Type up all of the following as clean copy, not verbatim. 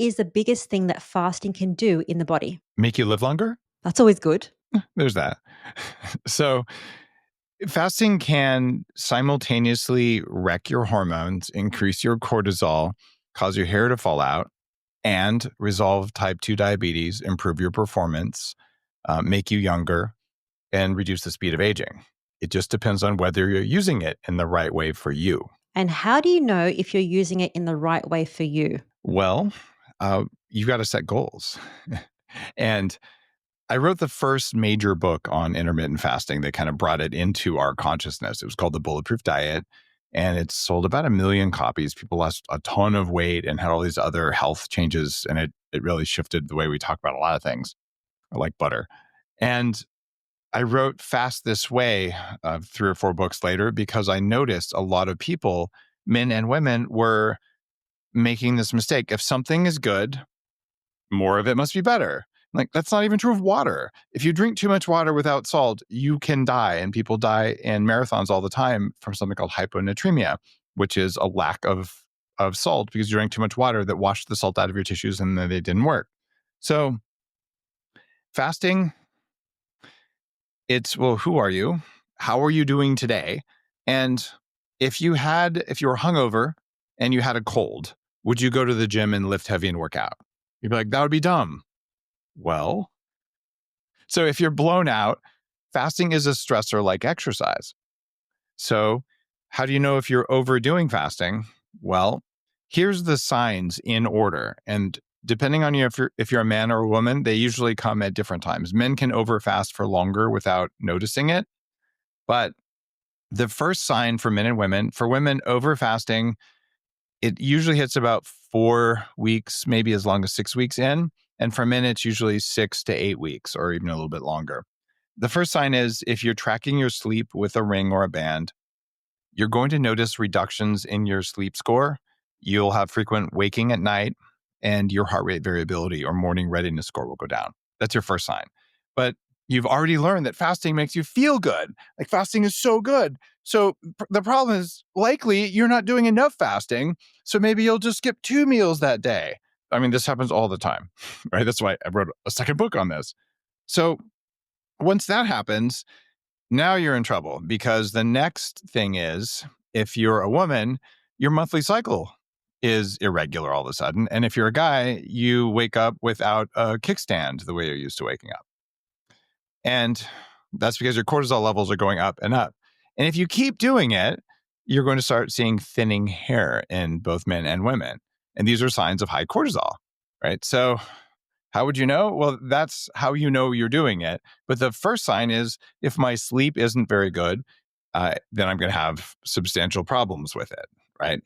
is the biggest thing that fasting can do in the body? Make you live longer? That's always good. There's that. So fasting can simultaneously wreck your hormones, increase your cortisol, cause your hair to fall out, and resolve type 2 diabetes, improve your performance, make you younger, and reduce the speed of aging. It just depends on whether you're using it in the right way for you. And how do you know if you're using it in the right way for you? Well, you've got to set goals. And I wrote the first major book on intermittent fasting that kind of brought it into our consciousness. It was called The Bulletproof Diet, and it sold about 1 million copies. People lost a ton of weight and had all these other health changes, and it really shifted the way we talk about a lot of things, like butter. And I wrote Fast This Way 3 or 4 books later because I noticed a lot of people, men and women, were making this mistake. If something is good, more of it must be better. Like, that's not even true of water. If you drink too much water without salt, you can die. And people die in marathons all the time from something called hyponatremia, which is a lack of salt because you drank too much water that washed the salt out of your tissues and then they didn't work. So fasting, it's, well, who are you? How are you doing today? And if you were hungover and you had a cold, would you go to the gym and lift heavy and work out? You'd be like, that would be dumb. Well, so if you're blown out, fasting is a stressor like exercise. So how do you know if you're overdoing fasting? Well, here's the signs in order. And depending on you, if you're a man or a woman, they usually come at different times. Men can overfast for longer without noticing it. But the first sign for men and women, for women, overfasting, it usually hits about 4 weeks, maybe as long as 6 weeks in. And for men, it's usually 6 to 8 weeks or even a little bit longer. The first sign is if you're tracking your sleep with a ring or a band, you're going to notice reductions in your sleep score. You'll have frequent waking at night, and your heart rate variability or morning readiness score will go down. That's your first sign. But you've already learned that fasting makes you feel good. Like, fasting is so good. So the problem is likely you're not doing enough fasting. So maybe you'll just skip 2 meals that day. I mean, this happens all the time, right? That's why I wrote a second book on this. So once that happens, now you're in trouble, because the next thing is, if you're a woman, your monthly cycle is irregular all of a sudden. And if you're a guy, you wake up without a kickstand the way you're used to waking up. And that's because your cortisol levels are going up and up. And if you keep doing it, you're going to start seeing thinning hair in both men and women. And these are signs of high cortisol, right? So how would you know? Well, that's how you know you're doing it. But the first sign is, if my sleep isn't very good, then I'm going to have substantial problems with it, right?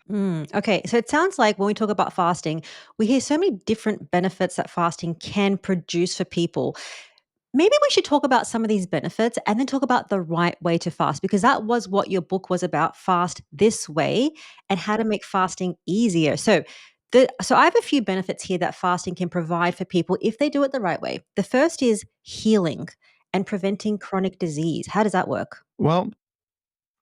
Okay, so it sounds like when we talk about fasting, we hear so many different benefits that fasting can produce for people. Maybe we should talk about some of these benefits and then talk about the right way to fast, because that was what your book was about, Fast This Way, and how to make fasting easier. So I have a few benefits here that fasting can provide for people if they do it the right way. The first is healing and preventing chronic disease. How does that work? Well,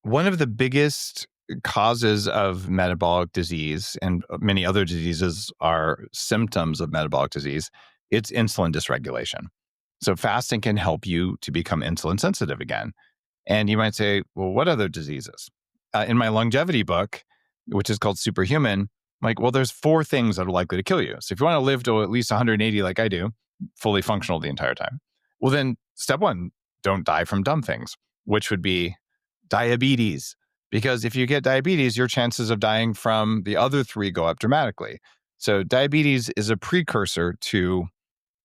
one of the biggest causes of metabolic disease, and many other diseases are symptoms of metabolic disease, it's insulin dysregulation. So fasting can help you to become insulin sensitive again. And you might say, well, what other diseases? In my longevity book, which is called Superhuman, I'm like, well, there's 4 things that are likely to kill you. So if you want to live to at least 180 like I do, fully functional the entire time, well, then step 1, don't die from dumb things, which would be diabetes. Because if you get diabetes, your chances of dying from the other 3 go up dramatically. So diabetes is a precursor to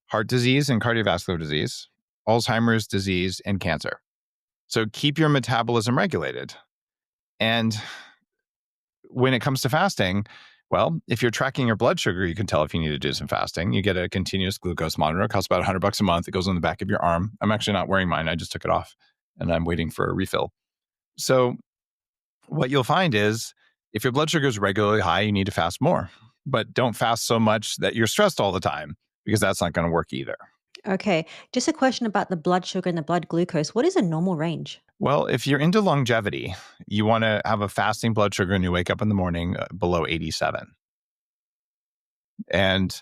heart disease and cardiovascular disease, Alzheimer's disease, and cancer. So keep your metabolism regulated. And when it comes to fasting, well, if you're tracking your blood sugar, you can tell if you need to do some fasting. You get a continuous glucose monitor. It costs about $100 a month. It goes on the back of your arm. I'm actually not wearing mine. I just took it off and I'm waiting for a refill. So what you'll find is, if your blood sugar is regularly high, you need to fast more. But don't fast so much that you're stressed all the time, because that's not going to work either. Okay, just a question about the blood sugar and the blood glucose. What is a normal range? Well, if you're into longevity, you want to have a fasting blood sugar and you wake up in the morning below 87. And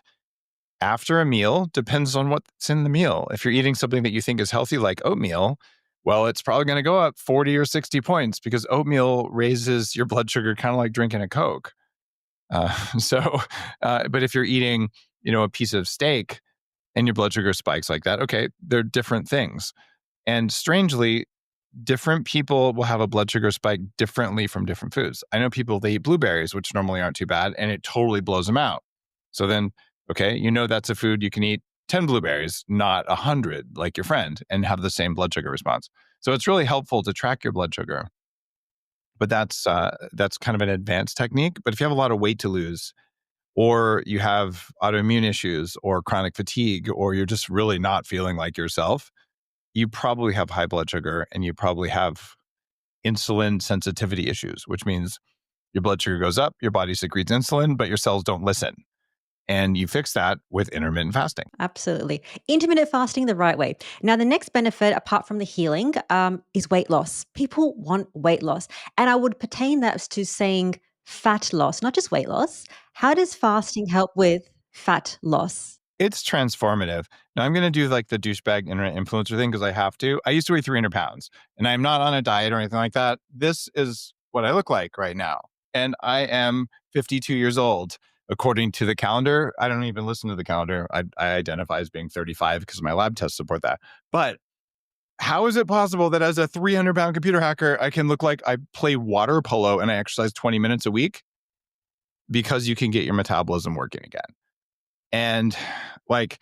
After a meal depends on what's in the meal. If you're eating something that you think is healthy, like oatmeal, well, it's probably going to go up 40 or 60 points because oatmeal raises your blood sugar kind of like drinking a Coke. Uh, so, but if you're eating, a piece of steak and your blood sugar spikes like that, okay, they're different things. And strangely, different people will have a blood sugar spike differently from different foods. I know people, they eat blueberries, which normally aren't too bad, and it totally blows them out. So then, okay, that's a food you can eat 10 blueberries, not 100 like your friend, and have the same blood sugar response. So it's really helpful to track your blood sugar. But that's kind of an advanced technique. But if you have a lot of weight to lose, or you have autoimmune issues or chronic fatigue, or you're just really not feeling like yourself, you probably have high blood sugar and you probably have insulin sensitivity issues, which means your blood sugar goes up, your body secretes insulin, but your cells don't listen. And you fix that with intermittent fasting. Absolutely. Intermittent fasting the right way. Now, the next benefit, apart from the healing, is weight loss. People want weight loss. And I would pertain that to saying fat loss, not just weight loss. How does fasting help with fat loss? It's transformative. Now, I'm going to do like the douchebag internet influencer thing because I have to. I used to weigh 300 pounds and I'm not on a diet or anything like that. This is what I look like right now. And I am 52 years old. According to the calendar, I don't even listen to the calendar. I identify as being 35 because my lab tests support that. But how is it possible that as a 300-pound computer hacker, I can look like I play water polo and I exercise 20 minutes a week? Because you can get your metabolism working again. And like,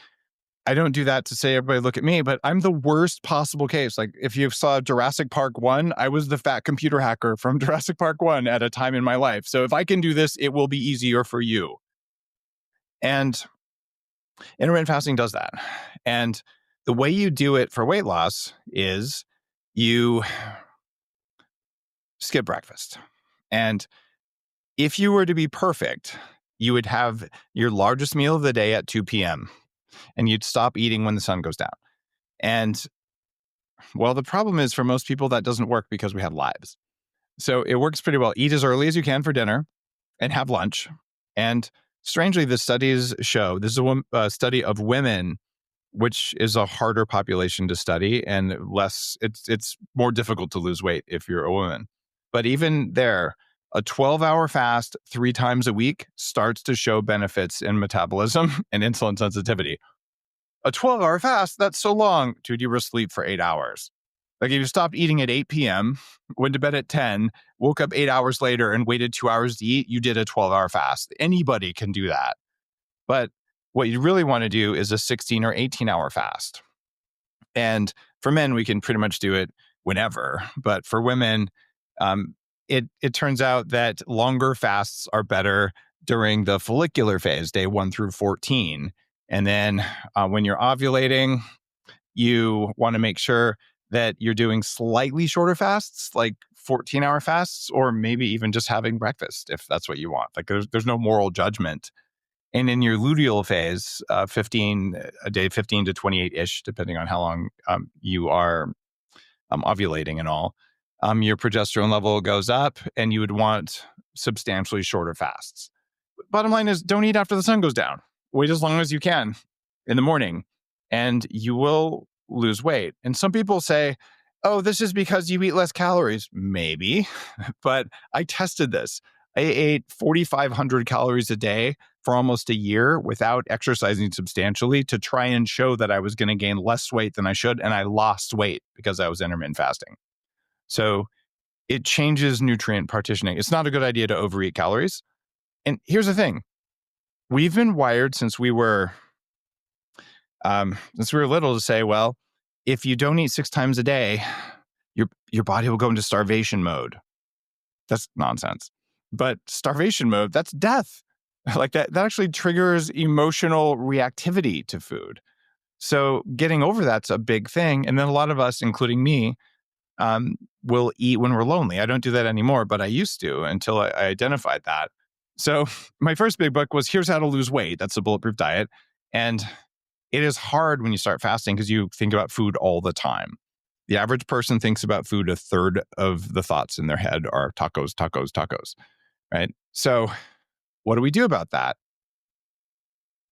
I don't do that to say everybody look at me, but I'm the worst possible case. Like if you saw Jurassic Park 1, I was the fat computer hacker from Jurassic Park 1 at a time in my life. So if I can do this, it will be easier for you. And intermittent fasting does that. And the way you do it for weight loss is you skip breakfast. And if you were to be perfect, you would have your largest meal of the day at 2 p.m. and you'd stop eating when the sun goes down. And well, the problem is for most people that doesn't work because we have lives. So it works pretty well. Eat as early as you can for dinner and have lunch. And strangely, the studies show this is a study of women, which is a harder population to study and less. It's more difficult to lose weight if you're a woman. But even there, a 12-hour fast 3 times a week starts to show benefits in metabolism and insulin sensitivity. A 12-hour fast, that's so long. Dude, you were asleep for 8 hours. Like if you stopped eating at 8 p.m., went to bed at 10, woke up 8 hours later and waited 2 hours to eat, you did a 12-hour fast. Anybody can do that. But what you really want to do is a 16 or 18-hour fast. And for men, we can pretty much do it whenever. But for women, it turns out that longer fasts are better during the follicular phase, day 1 through 14. And then when you're ovulating, you want to make sure that you're doing slightly shorter fasts, like 14-hour fasts, or maybe even just having breakfast if that's what you want. Like there's no moral judgment. And in your luteal phase, 15 a day, 15 to 28-ish, depending on how long you are ovulating and all, your progesterone level goes up and you would want substantially shorter fasts. Bottom line is don't eat after the sun goes down. Wait as long as you can in the morning and you will lose weight. And some people say, oh, this is because you eat less calories. Maybe, but I tested this. I ate 4,500 calories a day for almost a year without exercising substantially to try and show that I was going to gain less weight than I should. And I lost weight because I was intermittent fasting. So it changes nutrient partitioning. It's not a good idea to overeat calories. And here's the thing. We've been wired since we were little to say, well, if you don't eat 6 times a day, your body will go into starvation mode. That's nonsense. But starvation mode, that's death. Like that actually triggers emotional reactivity to food. So getting over that's a big thing. And then a lot of us, including me, will eat when we're lonely. I don't do that anymore, but I used to until I identified that. So my first big book was Here's How to Lose Weight. That's the Bulletproof Diet. And it is hard when you start fasting because you think about food all the time. The average person thinks about food, a third of the thoughts in their head are tacos, tacos, tacos, right? So what do we do about that?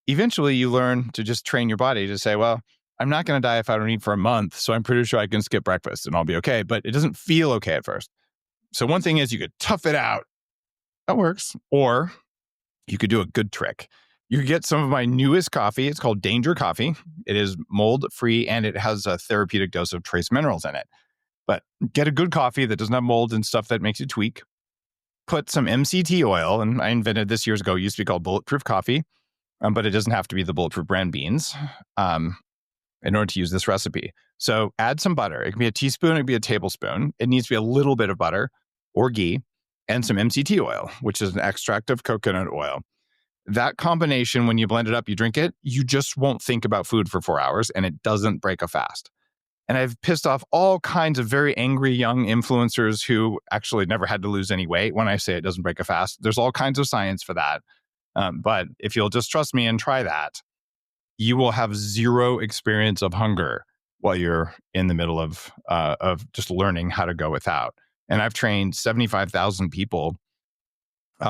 eventually you learn to just train your body to say, well, I'm not going to die if I don't eat for a month. So I'm pretty sure I can skip breakfast and I'll be okay. But it doesn't feel okay at first. So one thing is you could tough it out. That works. Or you could do a good trick. You could get some of my newest coffee. It's called Danger Coffee. It is mold free and it has a therapeutic dose of trace minerals in it. But get a good coffee that doesn't have mold and stuff that makes you tweak. Put some MCT oil, and I invented this years ago. It used to be called Bulletproof Coffee, but it doesn't have to be the Bulletproof brand beans in order to use this recipe. So add some butter. It can be a teaspoon, it can be a tablespoon. It needs to be a little bit of butter or ghee and some MCT oil, which is an extract of coconut oil. That combination, when you blend it up, you drink it, you just won't think about food for 4 hours and it doesn't break a fast. And I've pissed off all kinds of very angry young influencers who actually never had to lose any weight when I say it doesn't break a fast. There's all kinds of science for that. But if you'll just trust me and try that, you will have zero experience of hunger while you're in the middle of just learning how to go without. And I've trained 75,000 people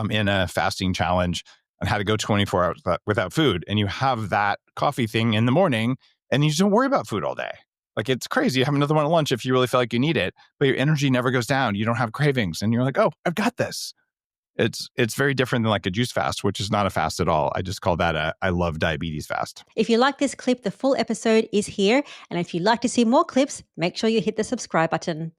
in a fasting challenge on how to go 24 hours without food. And you have that coffee thing in the morning and you just don't worry about food all day. Like it's crazy. You have another one at lunch if you really feel like you need it, but your energy never goes down. You don't have cravings and you're like, oh, I've got this. It's very different than like a juice fast, which is not a fast at all. I just call that a I love diabetes fast. If you like this clip, the full episode is here. And if you'd like to see more clips, make sure you hit the subscribe button.